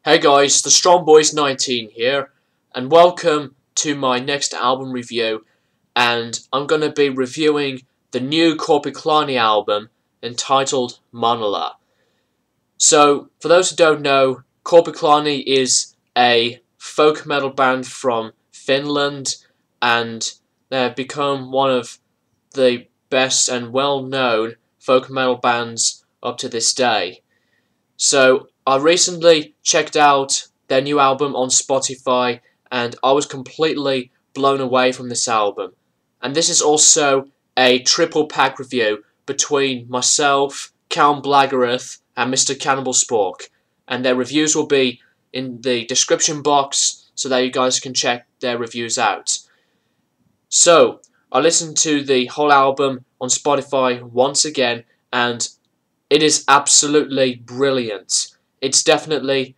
Hey guys, the Strong Boys 19 here, and welcome to my next album review. And I'm going to be reviewing the new Korpiklaani album entitled Manala. So, for those who don't know, Korpiklaani is a folk metal band from Finland, and they've become one of the best and well-known folk metal bands up to this day. So, I recently checked out their new album on Spotify, and I was completely blown away from this album. And this is also a triple pack review between myself, CountBlagorath, and MrCannibalSpork. And their reviews will be in the description box so that you guys can check their reviews out. So, I listened to the whole album on Spotify once again, and it is absolutely brilliant. It's definitely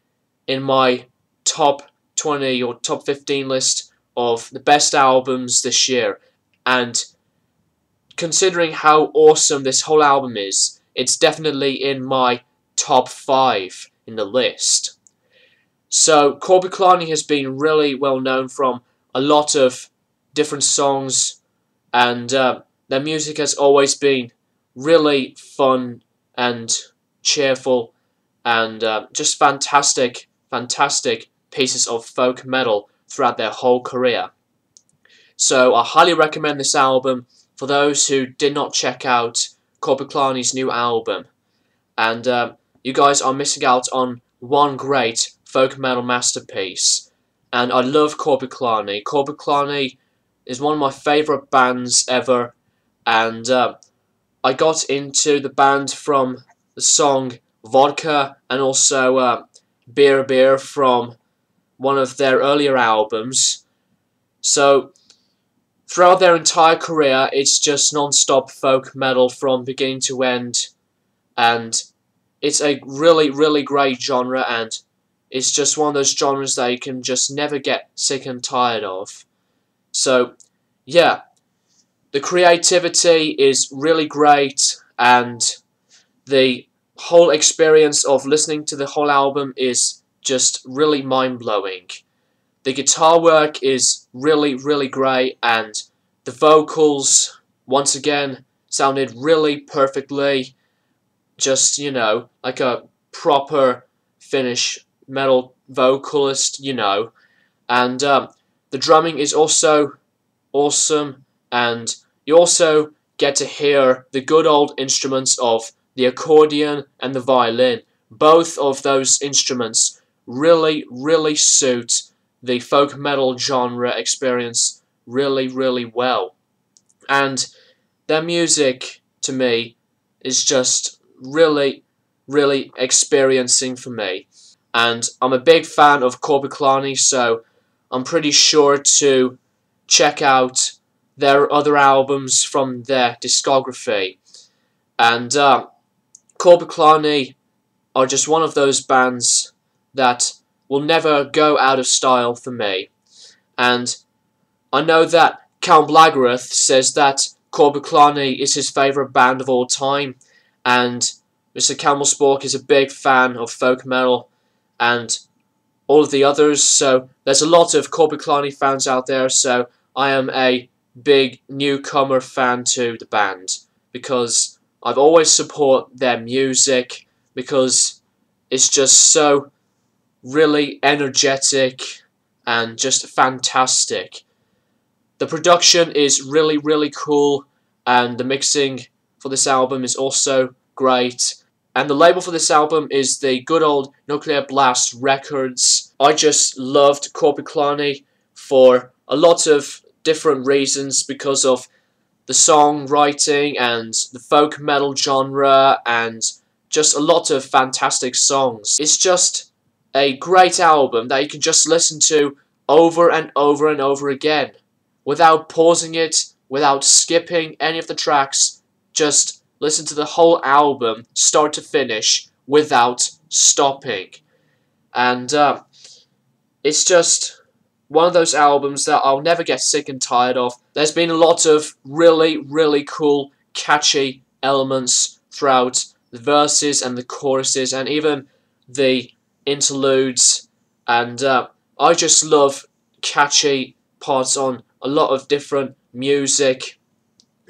in my top 20 or top 15 list of the best albums this year. And considering how awesome this whole album is, it's definitely in my top 5 in the list. So, Korpiklaani has been really well known from a lot of different songs, and their music has always been really fun and cheerful, and just fantastic pieces of folk metal throughout their whole career. So I highly recommend this album for those who did not check out Korpiklaani's new album. And you guys are missing out on one great folk metal masterpiece. And I love Korpiklaani. Korpiklaani is one of my favourite bands ever, and I got into the band from the song Vodka, and also Beer from one of their earlier albums. So throughout their entire career, it's just non-stop folk metal from beginning to end, and it's a really great genre, and it's just one of those genres that you can just never get sick and tired of. So yeah, the creativity is really great, and the whole experience of listening to the whole album is just really mind-blowing. The guitar work is really great, and the vocals, once again, sounded really perfectly. Just, you know, like a proper Finnish metal vocalist, you know. And the drumming is also awesome, and you also get to hear the good old instruments of the accordion and the violin. Both of those instruments really suit the folk metal genre experience really well. And their music, to me, is just really experiencing for me. And I'm a big fan of Korpiklaani, so I'm pretty sure to check out their other albums from their discography. And Korpiklaani are just one of those bands that will never go out of style for me. And I know that CountBlagorath says that Korpiklaani is his favourite band of all time, and MrCannibalSpork is a big fan of folk metal and all of the others, so there's a lot of Korpiklaani fans out there, so I am a big newcomer fan to the band, because I've always support their music, because it's just so really energetic and just fantastic. The production is really cool, and the mixing for this album is also great. And the label for this album is the good old Nuclear Blast Records. I just loved Korpiklaani for a lot of different reasons, because of the songwriting and the folk metal genre, and just a lot of fantastic songs. It's just a great album that you can just listen to over and over again, without pausing it, without skipping any of the tracks. Just listen to the whole album, start to finish, without stopping. And it's just one of those albums that I'll never get sick and tired of. There's been a lot of really cool, catchy elements throughout the verses and the choruses, and even the interludes, and I just love catchy parts on a lot of different music,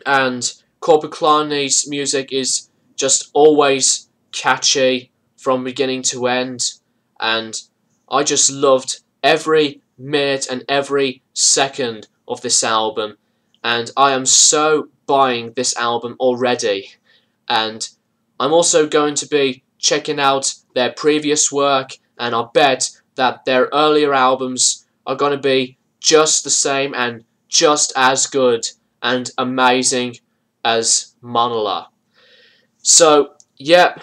and Korpiklaani's music is just always catchy from beginning to end, and I just loved every minute and every second of this album, and I am so buying this album already. And I'm also going to be checking out their previous work, and I bet that their earlier albums are going to be just the same and just as good and amazing as Manala. So, yeah,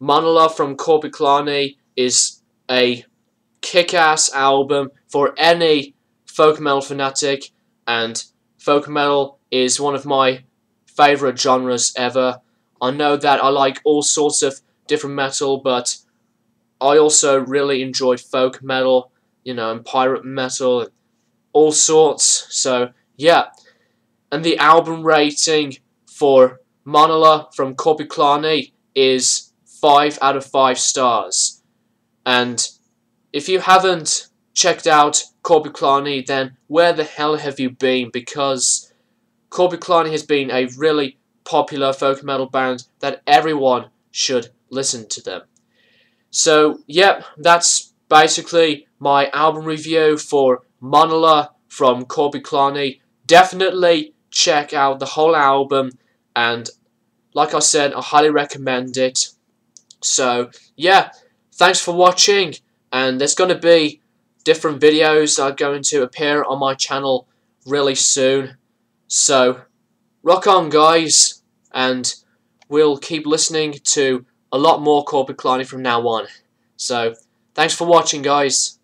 Manala from Korpiklaani is a kick-ass album for any folk metal fanatic, and folk metal is one of my favourite genres ever. I know that I like all sorts of different metal, but I also really enjoy folk metal, you know, and pirate metal, and all sorts. So, yeah. And the album rating for Manala from Korpiklaani is 5 out of 5 stars. And if you haven't checked out Korpiklaani, then where the hell have you been? Because Korpiklaani has been a really popular folk metal band that everyone should listen to them. So, yep, that's basically my album review for Manala from Korpiklaani. Definitely check out the whole album, and like I said, I highly recommend it. So, yeah, thanks for watching, and there's going to be different videos that are going to appear on my channel really soon. So, rock on, guys, and we'll keep listening to a lot more Korpiklaani from now on. So, thanks for watching, guys.